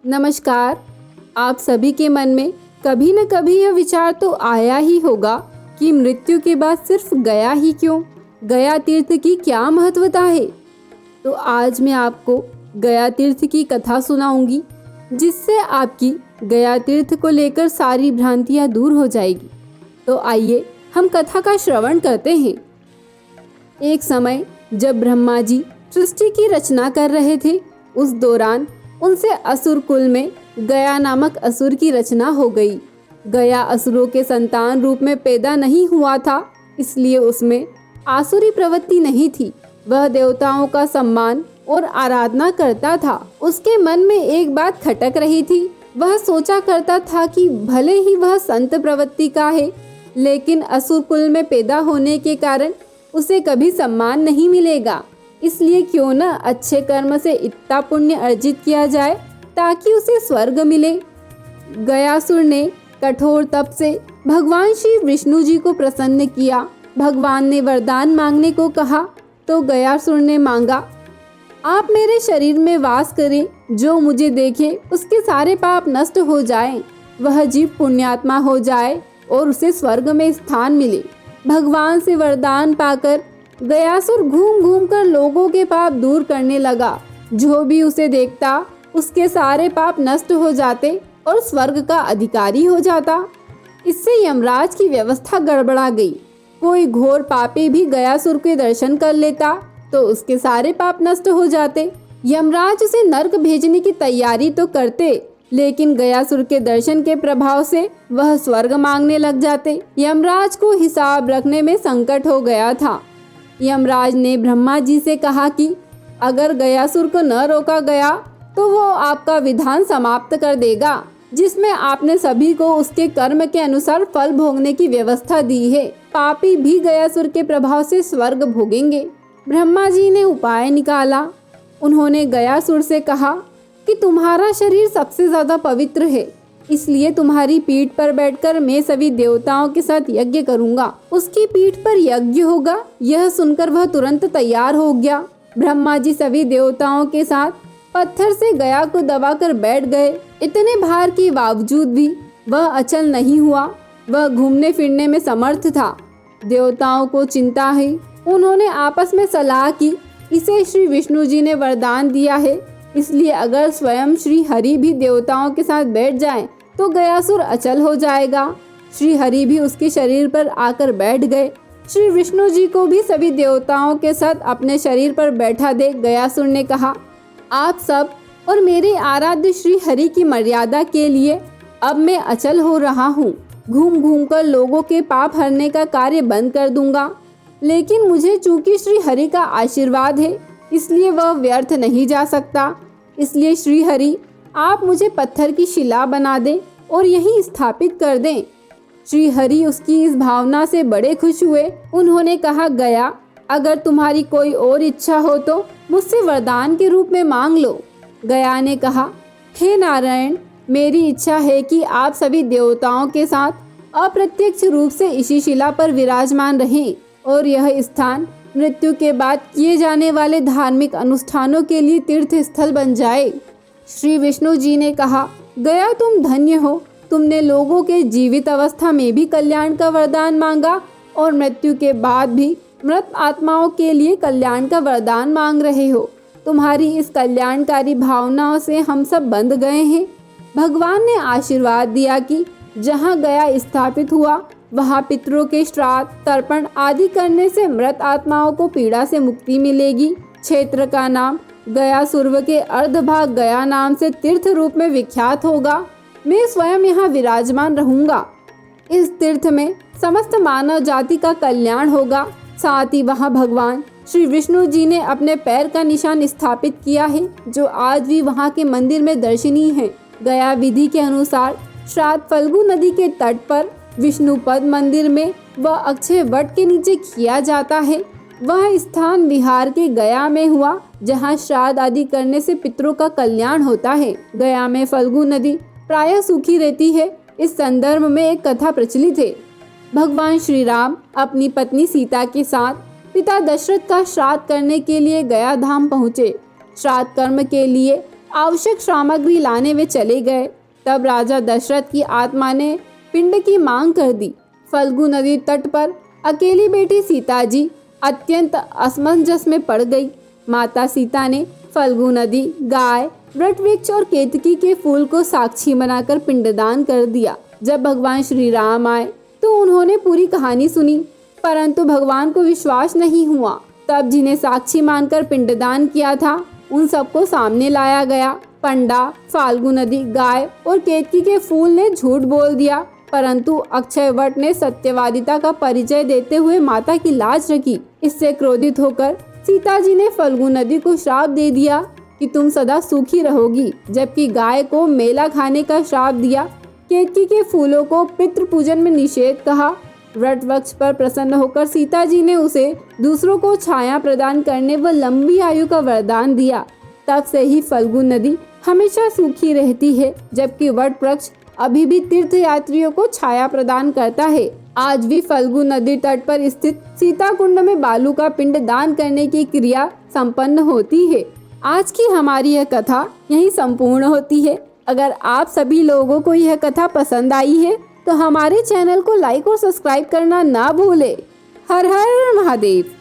नमस्कार। आप सभी के मन में कभी न कभी यह विचार तो आया ही होगा कि मृत्यु के बाद सिर्फ गया ही क्यों, गया तीर्थ की क्या महत्वता है। तो आज मैं आपको गया तीर्थ की कथा सुनाऊंगी, जिससे आपकी गया तीर्थ को लेकर सारी भ्रांतियां दूर हो जाएगी। तो आइए हम कथा का श्रवण करते हैं। एक समय जब ब्रह्मा जी सृष्टि की रचना कर रहे थे, उस दौरान उनसे असुर कुल में गया नामक असुर की रचना हो गई। गया असुरों के संतान रूप में पैदा नहीं हुआ था, इसलिए उसमें आसुरी प्रवृत्ति नहीं थी। वह देवताओं का सम्मान और आराधना करता था। उसके मन में एक बात खटक रही थी। वह सोचा करता था कि भले ही वह संत प्रवृत्ति का है, लेकिन असुर कुल में पैदा होने के कारण उसे कभी सम्मान नहीं मिलेगा। इसलिए क्यों न अच्छे कर्म से इतना पुण्य अर्जित किया जाए ताकि उसे स्वर्ग मिले। गयासुर ने कठोर तप से भगवान श्री विष्णु जी को प्रसन्न किया। भगवान ने वरदान मांगने को कहा तो गयासुर ने मांगा, आप मेरे शरीर में वास करें, जो मुझे देखे उसके सारे पाप नष्ट हो जाएं, वह जीव पुण्यात्मा हो जाए और उसे स्वर्ग में स्थान मिले। भगवान से वरदान पाकर गयासुर घूम घूम कर लोगों के पाप दूर करने लगा। जो भी उसे देखता उसके सारे पाप नष्ट हो जाते और स्वर्ग का अधिकारी हो जाता। इससे यमराज की व्यवस्था गड़बड़ा गई। कोई घोर पापी भी गयासुर के दर्शन कर लेता तो उसके सारे पाप नष्ट हो जाते। यमराज उसे नर्क भेजने की तैयारी तो करते, लेकिन गयासुर के दर्शन के प्रभाव से वह स्वर्ग मांगने लग जाते। यमराज को हिसाब रखने में संकट हो गया था। यमराज ने ब्रह्मा जी से कहा कि अगर गयासुर को न रोका गया तो वो आपका विधान समाप्त कर देगा, जिसमें आपने सभी को उसके कर्म के अनुसार फल भोगने की व्यवस्था दी है। पापी भी गयासुर के प्रभाव से स्वर्ग भोगेंगे। ब्रह्मा जी ने उपाय निकाला। उन्होंने गयासुर से कहा कि तुम्हारा शरीर सबसे ज्यादा पवित्र है, इसलिए तुम्हारी पीठ पर बैठकर मैं सभी देवताओं के साथ यज्ञ करूंगा। उसकी पीठ पर यज्ञ होगा। यह सुनकर वह तुरंत तैयार हो गया। ब्रह्मा जी सभी देवताओं के साथ पत्थर से गया को दबाकर बैठ गए। इतने भार के बावजूद भी वह अचल नहीं हुआ। वह घूमने फिरने में समर्थ था। देवताओं को चिंता है। उन्होंने आपस में सलाह की, इसे श्री विष्णु जी ने वरदान दिया है, इसलिए अगर स्वयं श्री हरि भी देवताओं के साथ बैठ जाएं तो गयासुर अचल हो जाएगा। श्री हरि भी उसके शरीर पर आकर बैठ गए। श्री विष्णु जी को भी सभी देवताओं के साथ अपने शरीर पर बैठा देख गयासुर ने कहा, आप सब और मेरे आराध्य श्री हरि की मर्यादा के लिए अब मैं अचल हो रहा हूँ। घूम घूम कर लोगों के पाप हरने का कार्य बंद कर दूंगा, लेकिन मुझे चूंकि श्री हरि का आशीर्वाद है, इसलिए वह व्यर्थ नहीं जा सकता। इसलिए श्री हरि आप मुझे पत्थर की शिला बना दें और यहीं स्थापित कर दें। श्री हरि उसकी इस भावना से बड़े खुश हुए। उन्होंने कहा, गया अगर तुम्हारी कोई और इच्छा हो तो मुझसे वरदान के रूप में मांग लो। गया ने कहा, हे नारायण, मेरी इच्छा है कि आप सभी देवताओं के साथ अप्रत्यक्ष रूप से इसी शिला पर विराजमान रहें और यह स्थान मृत्यु के बाद किए जाने वाले धार्मिक अनुष्ठानों के लिए तीर्थ स्थल बन जाए। श्री विष्णु जी ने कहा, गया तुम धन्य हो, तुमने लोगों के जीवित अवस्था में भी कल्याण का वरदान मांगा और मृत्यु के बाद भी मृत आत्माओं के लिए कल्याण का वरदान मांग रहे हो। तुम्हारी इस कल्याणकारी भावनाओं से हम सब बंध गए हैं। भगवान ने आशीर्वाद दिया कि जहाँ गया स्थापित हुआ वहाँ पितरों के श्राद्ध, तर्पण आदि करने से मृत आत्माओं को पीड़ा से मुक्ति मिलेगी। क्षेत्र का नाम गयासुर्व के अर्धभाग गया नाम से तीर्थ रूप में विख्यात होगा। मैं स्वयं यहाँ विराजमान रहूंगा। इस तीर्थ में समस्त मानव जाति का कल्याण होगा। साथ ही वहाँ भगवान श्री विष्णु जी ने अपने पैर का निशान स्थापित किया है, जो आज भी वहाँ के मंदिर में दर्शनीय है। गया विधि के अनुसार श्राद्ध फल्गु नदी के तट पर विष्णुपद मंदिर में वह अक्षय वट के नीचे किया जाता है। वह स्थान बिहार के गया में हुआ, जहाँ श्राद्ध आदि करने से पितरों का कल्याण होता है। गया में फल्गु नदी प्रायः सूखी रहती है। इस संदर्भ में एक कथा प्रचलित है। भगवान श्री राम अपनी पत्नी सीता के साथ पिता दशरथ का श्राद्ध करने के लिए गया धाम पहुँचे। श्राद्ध कर्म के लिए आवश्यक सामग्री लाने वे चले गए। तब राजा दशरथ की आत्मा ने पिंड की मांग कर दी। फल्गु नदी तट पर अकेली बेटी सीता जी अत्यंत असमंजस में पड़ गई। माता सीता ने फल्गु नदी, गाय, वट वृक्ष और केतकी के फूल को साक्षी बनाकर पिंडदान कर दिया। जब भगवान श्री राम आए तो उन्होंने पूरी कहानी सुनी, परंतु भगवान को विश्वास नहीं हुआ। तब जिन्हें साक्षी मानकर पिंडदान किया था उन सबको सामने लाया गया। पंडा, फाल्गु नदी, गाय और केतकी के फूल ने झूठ बोल दिया, परंतु अक्षय वट ने सत्यवादिता का परिचय देते हुए माता की लाज रखी। इससे क्रोधित होकर सीता जी ने फल्गु नदी को श्राप दे दिया कि तुम सदा सूखी रहोगी, जबकि गाय को मेला खाने का श्राप दिया। केतकी के फूलों को पितृ पूजन में निषेध कहा। वट वृक्ष पर प्रसन्न होकर सीता जी ने उसे दूसरों को छाया प्रदान करने व लंबी आयु का वरदान दिया। तब से ही फल्गु नदी हमेशा सूखी रहती है, जबकि वट वृक्ष अभी भी तीर्थ यात्रियों को छाया प्रदान करता है। आज भी फल्गु नदी तट पर स्थित सीता कुंड में बालू का पिंड दान करने की क्रिया संपन्न होती है। आज की हमारी यह कथा यहीं संपूर्ण होती है। अगर आप सभी लोगों को यह कथा पसंद आई है तो हमारे चैनल को लाइक और सब्सक्राइब करना ना भूलें। हर हर महादेव।